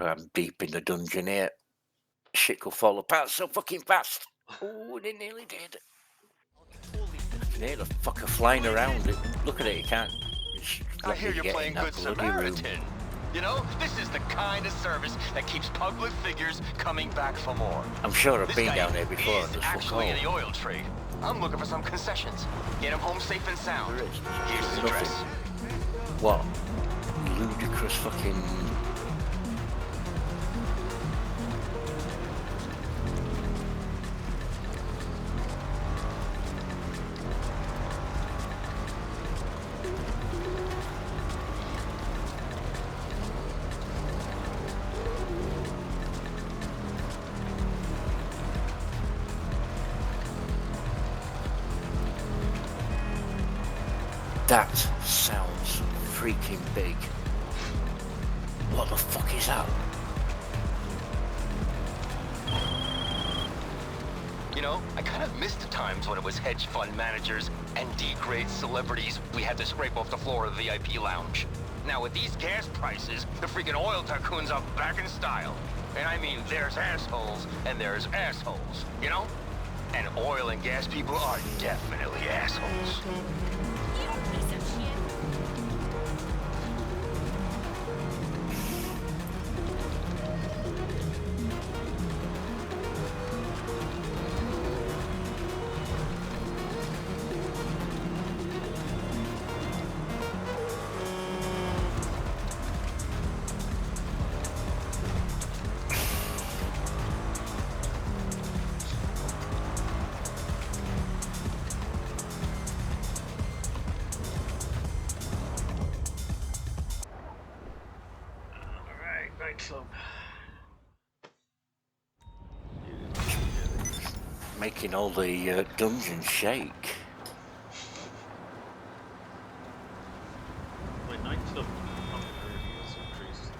I'm deep in the dungeon here. Shit could fall apart so fucking fast. Oh, they nearly did. I can hear the fucker flying around. Look at it, you can't. I hear you're get playing in that Good bloody room. Samaritan. You know, this is the kind of service that keeps public figures coming back for more. I'm sure I've This been guy down there before. is And actually in the oil trade. I'm looking for some concessions. Get him home safe and sound. There is. Here's his Nothing. address. What? Ludicrous fucking. That sounds freaking big. What the fuck is that? You know, I kind of missed the times when it was hedge fund managers and D-grade celebrities we had to scrape off the floor of the VIP lounge. Now with these gas prices, the freaking oil tycoons are back in style. And I mean, there's assholes and there's assholes, you know? And oil and gas people are definitely assholes. Piece of shit. Making all the dungeons shake. Wait, night club popularity has increased.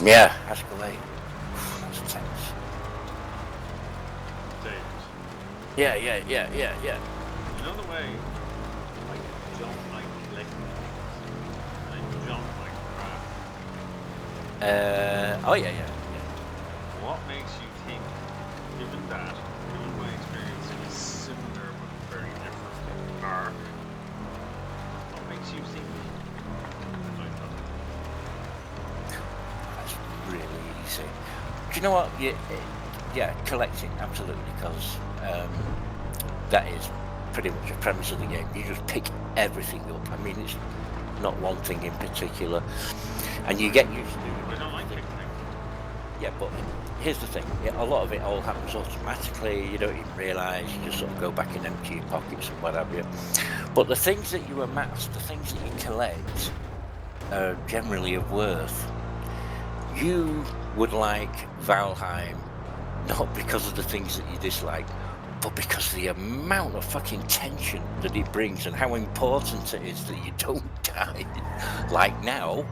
Yeah, that's great. That's tense. David, Yeah. you know the way I don't like collecting things, and I don't like crap. Oh yeah. What makes you think, given my experience in a similar but very different arc, what makes you think like that? That's really easy. Do you know what? Yeah, collecting, absolutely, because that is pretty much the premise of the game. You just pick everything up. I mean, it's not one thing in particular, and you get used to I it. don't like picking things. Yeah, but here's the thing. A lot of it all happens automatically. You don't even realise. You just sort of go back and empty your pockets and what have you. But the things that you amass, the things that you collect, are generally of worth. You would like Valheim, not because of the things that you dislike, but because of the amount of fucking tension that it brings and how important it is that you don't die. Like now,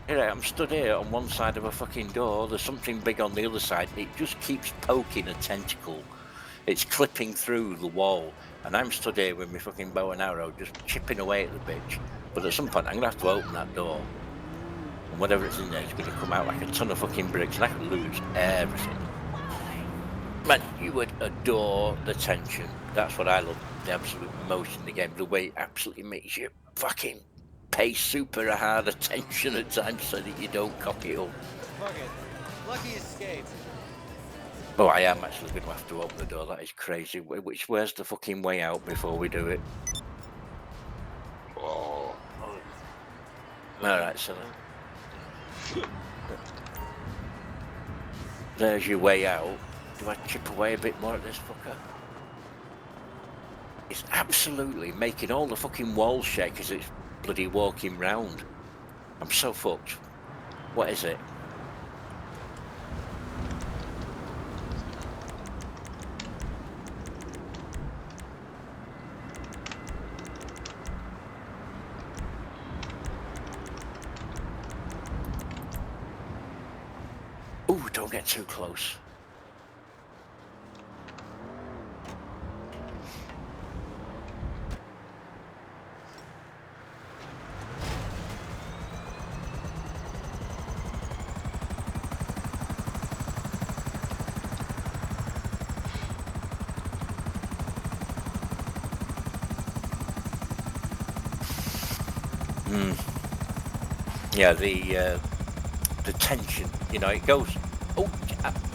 I'm stood here on one side of a fucking door, there's something big on the other side, it just keeps poking a tentacle. It's clipping through the wall, and I'm stood here with my fucking bow and arrow just chipping away at the bitch. But at some point I'm gonna have to open that door. And whatever it's in there is going to come out like a ton of fucking bricks, and I could lose everything. Man, you would adore the tension. That's what I love, the absolute most in the game. The way it absolutely makes you fucking pay super hard attention at times so that you don't cock it up. Fuck it. Lucky escape. Oh, I am actually going to have to open the door. That is crazy. Where's the fucking way out before we do it? Oh. Alright, so there's your way out. Do I chip away a bit more at this fucker? It's absolutely making all the fucking walls shake as it's bloody walking round. I'm so fucked. What is it? Ooh, don't get too close. Yeah, the tension, you know, it goes. Oh,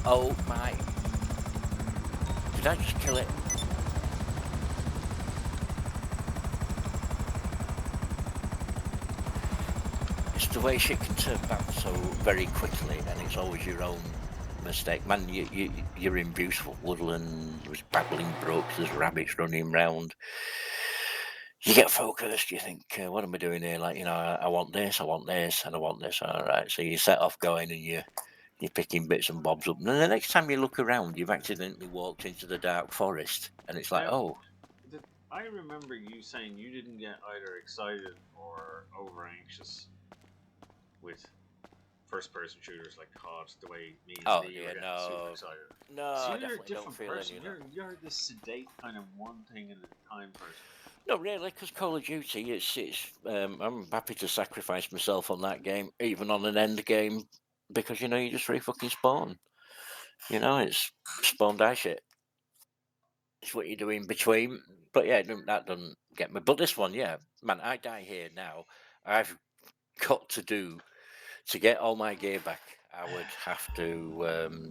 oh my! Did I just kill it? It's the way shit can turn back so very quickly, and it's always your own mistake. Man, you're in beautiful woodland. There's babbling brooks. There's rabbits running round. You get focused. You think, what am I doing here? Like, you know, I want this, I want this, and I want this. All right, so you set off going, and you're picking bits and bobs up. And then the next time you look around, you've accidentally walked into the dark forest, and it's like, Now, oh, I remember you saying you didn't get either excited or over anxious with first-person shooters like COD, the way me and oh Steve yeah, were getting super no, excited. no, So I you're a definitely don't different feel person. any of that. You're this sedate kind of one thing at a time person. No, really, because Call of Duty, I'm happy to sacrifice myself on that game, even on an end game, because you know you just fucking spawn. You know, it's spawn die shit. It's what you do in between. But yeah, that doesn't get me. But this one, yeah, man, I die here now. I've got to get all my gear back. I would have to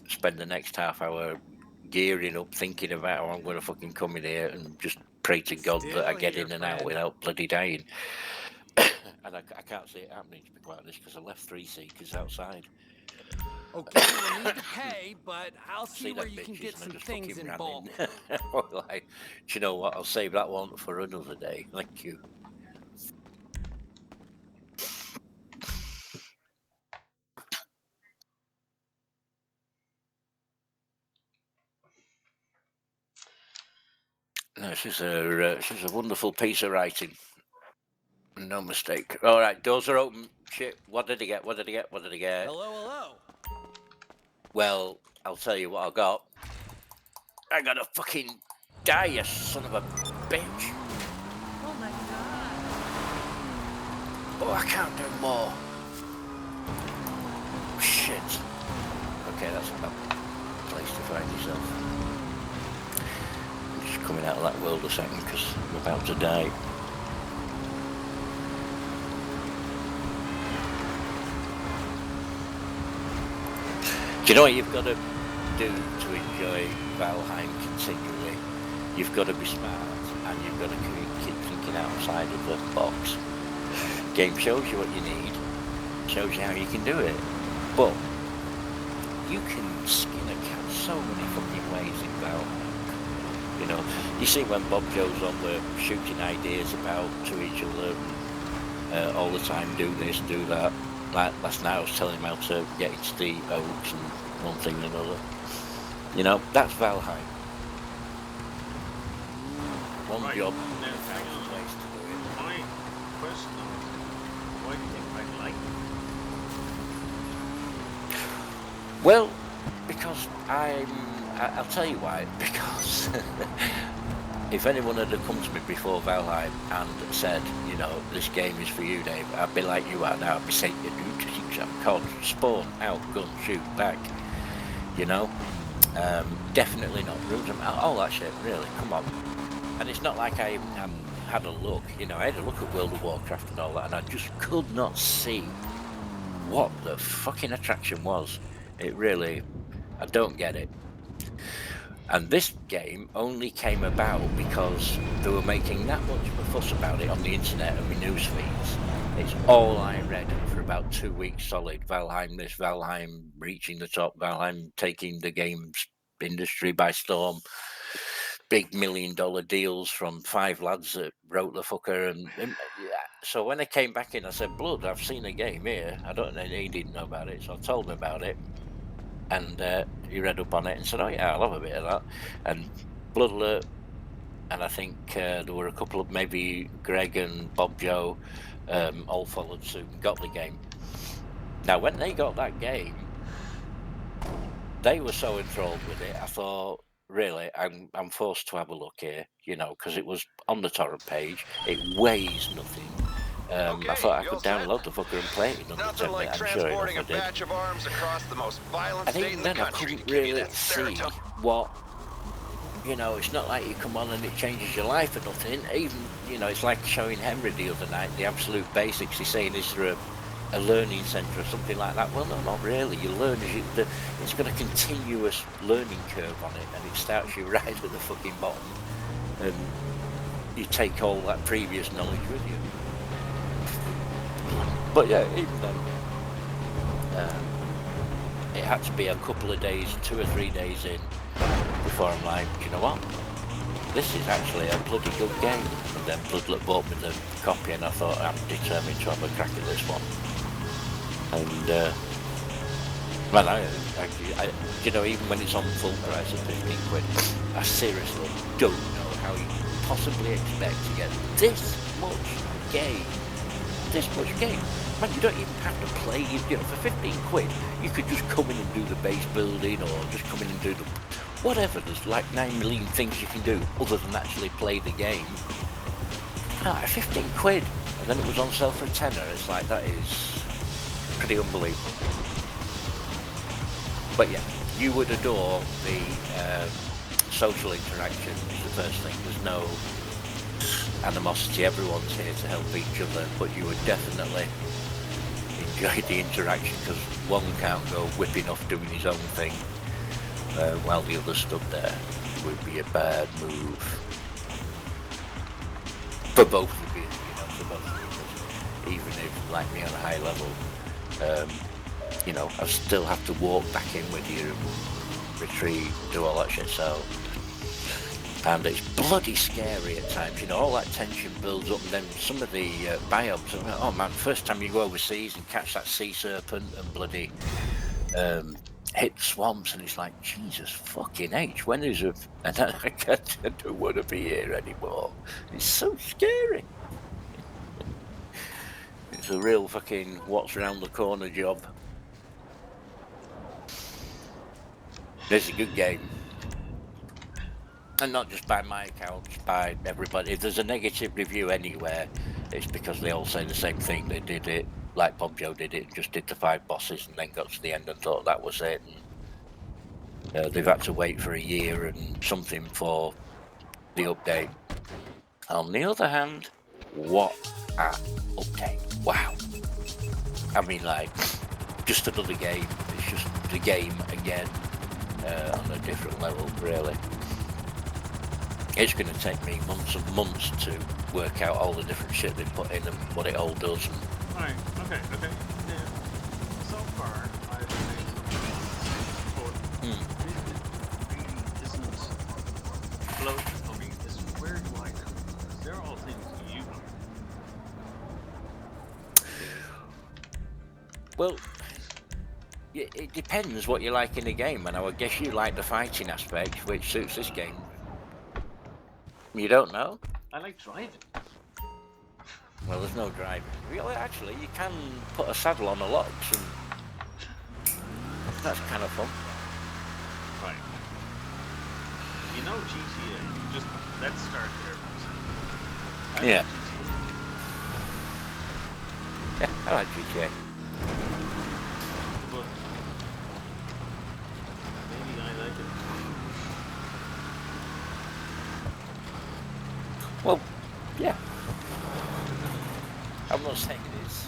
spend the next half hour gearing up, thinking about how I'm going to fucking come in here and just pray to God that I Still get here, in and out friend. without bloody dying. And I can't see it happening, to be quite honest, because I left 3 seekers outside. Okay, we'll need to pay, but I'll see See where them you can bitches, get and I some just things fucking in ran bulk. in. Like, do you know what? I'll save that one for another day. Thank you. No, she's a wonderful piece of writing. No mistake. All right, doors are open. Shit. What did he get? What did he get? What did he get? Hello, hello. Well, I'll tell you what I got. I got a fucking die, you son of a bitch. Oh my god. Oh, I can't do more. Shit. Okay, that's a bad place to find yourself. I'm just coming out of that world a second because I'm about to die. Do you know what you've got to do to enjoy Valheim continually? You've got to be smart, and you've got to keep thinking outside of the box. Game shows you what you need, shows you how you can do it, but you can skin a cat so many fucking ways in Valheim. You know, you see when Bob Joe's on the shooting ideas about to each other all the time, do this, do that. Like last night I was telling him how to get into the Oaks and one thing and another. You know, that's Valheim. One Right, job, now, a hang thousand on. ways to do it. My question is, why do you think I like it? Well, because I'll tell you why. Because if anyone had come to me before Valheim and said, you know, this game is for you, Dave, I'd be like you are now. I'd be saying, you do to keep some COD, spawn, out, gun, shoot, back. You know, definitely not rooms and all that shit. Really, come on. And it's not like I had a look. You know, I had a look at World of Warcraft and all that, and I just could not see what the fucking attraction was. It really, I don't get it. And this game only came about because they were making that much of a fuss about it on the internet and my news feeds. It's all I read for about 2 weeks solid. Valheim this, Valheim reaching the top, Valheim taking the games industry by storm. Big $1 million deals from 5 lads that wrote the fucker. And yeah. So when I came back in, I said, Blood, I've seen a game here. I don't know, he didn't know about it. So I told him about it. And he read up on it and said, oh yeah, I love a bit of that. And Blood Alert, and I think there were a couple of, maybe Greg and Bob Joe all followed suit and got the game. Now when they got that game, they were so enthralled with it. I thought, really, I'm forced to have a look here, because it was on the torrent page. It weighs nothing. I Okay, thought I you all could set? download the fucker and play it in under Nothing 10 like minutes, and sure enough, transporting I a did. batch of arms across the most violent And state even in the then, I country to couldn't give you really that see serotonin. what. It's not like you come on and it changes your life or nothing. Even, it's like showing Henry the other night, the absolute basics. He's saying, is there a learning centre or something like that? Well, no, not really. You learn as it's got a continuous learning curve on it, and it starts you right at the fucking bottom, and you take all that previous knowledge with you. But yeah, even then, it had to be a couple of days, 2 or 3 days in, before I'm like, do you know what? This is actually a bloody good game. And then Bloodlet bought me the copy, and I thought, I'm determined to have a crack at this one. And man, even when it's on full price at 15 quid, I seriously don't know how you can possibly expect to get this much game. Man, you don't even have to play. For 15 quid, you could just come in and do the base building, or just come in and do the whatever. There's like 9 million things you can do other than actually play the game. 15 quid, and then it was on sale for a tenner. It's like, that is pretty unbelievable. But yeah, you would adore the social interaction is the first thing. There's no animosity. Everyone's here to help each other, but you would definitely enjoy the interaction, because one can't go whipping off doing his own thing while the other stood there. It would be a bad move for both of you, even if, like me, on a high level, I still have to walk back in with you, retrieve, do all that shit. So, and it's bloody scary at times. All that tension builds up, and then some of the biomes. Oh man, first time you go overseas and catch that sea serpent and bloody hit swamps, and it's like, Jesus fucking H, when is it? And then I don't want to be here anymore. It's so scary. It's a real fucking what's round the corner job. It's a good game. And not just by my account, by everybody. If there's a negative review anywhere, it's because they all say the same thing. They did it like Bob Joe did it, and just did the 5 bosses, and then got to the end and thought that was it. And they've had to wait for a year and something for the update. On the other hand, what a update. Wow. I mean, like, just another game. It's just the game again, on a different level, really. It's going to take me months and months to work out all the different shit they put in and what it all does. Alright, okay. Now, so far, I've made but it really isn't floating for me. Is where do I go? Because they're all things you know. Well, it depends what you like in a game, and I would guess you like the fighting aspect, which suits this game. You don't know? I like driving. Well, there's no driving. Well, actually, you can put a saddle on a logs, and that's kind of fun. Right. GTA. Just let's start there. Yeah. Yeah, I like GTA. But maybe I like it. Well, yeah. I'm not saying it's,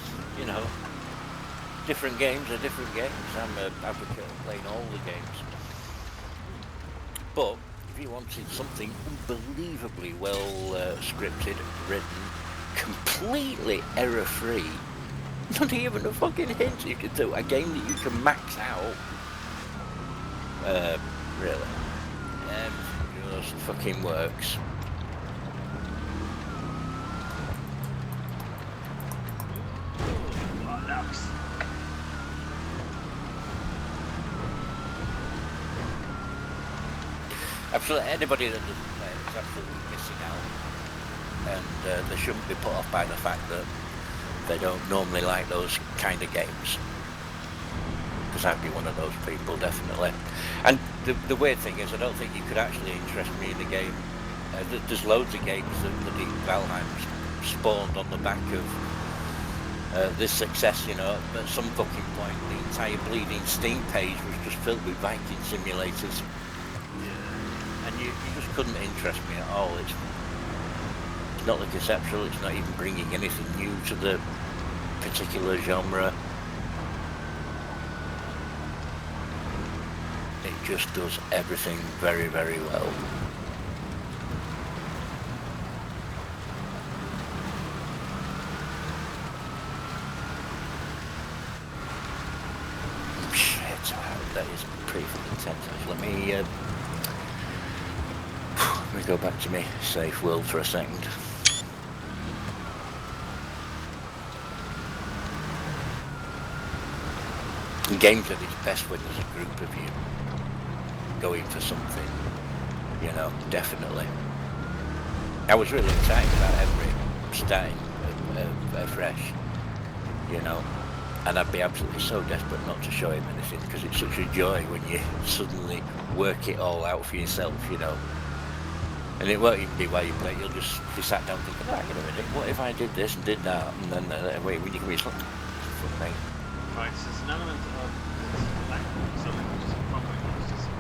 different games are different games. I'm an advocate of playing all the games. But if you wanted something unbelievably well scripted, written, completely error-free, not even a fucking hint you could do, a game that you can max out, really, everything just fucking works. Absolutely, anybody that doesn't play it is absolutely missing out, and they shouldn't be put off by the fact that they don't normally like those kind of games, because I'd be one of those people, definitely. And the weird thing is, I don't think you could actually interest me in the game. There's loads of games that the Valheim spawned on the back of this success, you know. At some fucking point, the entire bleeding Steam page was just filled with Viking simulators. And you just couldn't interest me at all. It's not the conceptual, it's not even bringing anything new to the particular genre. It just does everything very, very well. Shit, that is pretty fucking intense. Let me go back to me safe world for a second. Games at its best when there's a group of you going for something, you know, definitely. I was really excited about Henry starting afresh, you know, and I'd be absolutely so desperate not to show him anything, because it's such a joy when you suddenly work it all out for yourself, you know. And it won't even be while you play, you'll just be sat down thinking, hang on a minute, what if I did this and did that? And then, wait, when you can be something, mate. Right, so it's an element of like something which is probably just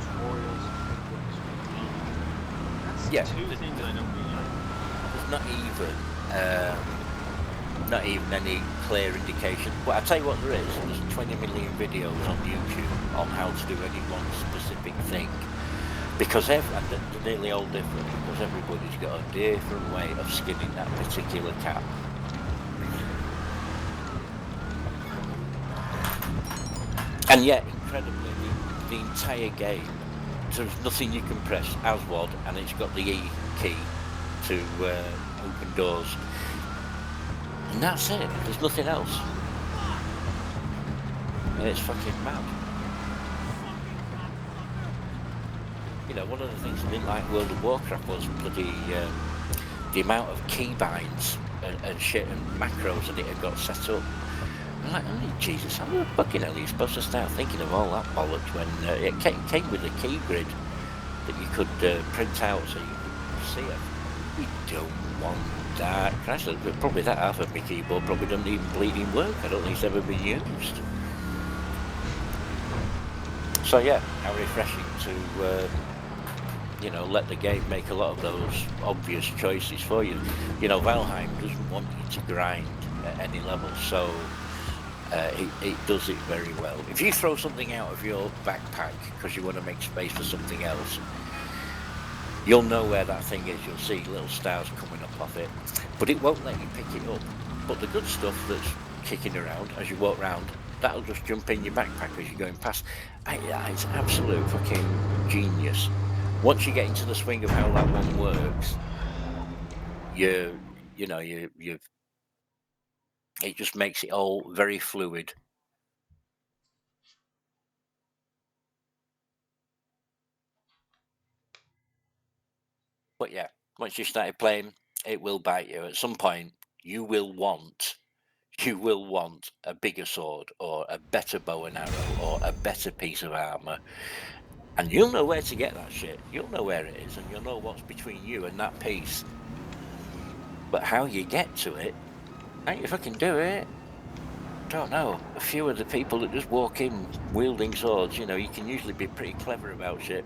tutorials. That's two things I don't really like. There's not even any clear indication. But I'll tell you what there is. There's 20 million videos on YouTube on how to do any one specific thing. Because they're nearly all different, because everybody's got a different way of skinning that particular cat. And yet, incredibly, the entire game, there's nothing you can press ASWAD, and it's got the E key to open doors. And that's it, there's nothing else. And it's fucking mad. You know, one of the things I didn't like World of Warcraft was bloody the amount of keybinds and shit and macros that it had got set up. I'm like, oh Jesus, how the fucking hell are you supposed to start thinking of all that bollocks when it came with a key grid that you could print out so you could see it. We don't want that. Christ, probably that half of my keyboard probably doesn't even bleeding work. I don't think it's ever been used. So yeah, how refreshing to you know, let the game make a lot of those obvious choices for you. You know, Valheim doesn't want you to grind at any level, so it does it very well. If you throw something out of your backpack because you want to make space for something else, you'll know where that thing is. You'll see little stars coming up off it, but it won't let you pick it up. But the good stuff that's kicking around as you walk around, that'll just jump in your backpack as you're going past. It's absolute fucking genius. Once you get into the swing of how that one works, it just makes it all very fluid. But yeah, once you started playing, it will bite you. At some point, you will want a bigger sword or a better bow and arrow or a better piece of armor. And you'll know where to get that shit. You'll know where it is, and you'll know what's between you and that piece. But how you get to it, how you fucking do it, don't know. A few of the people that just walk in wielding swords, you know, you can usually be pretty clever about shit.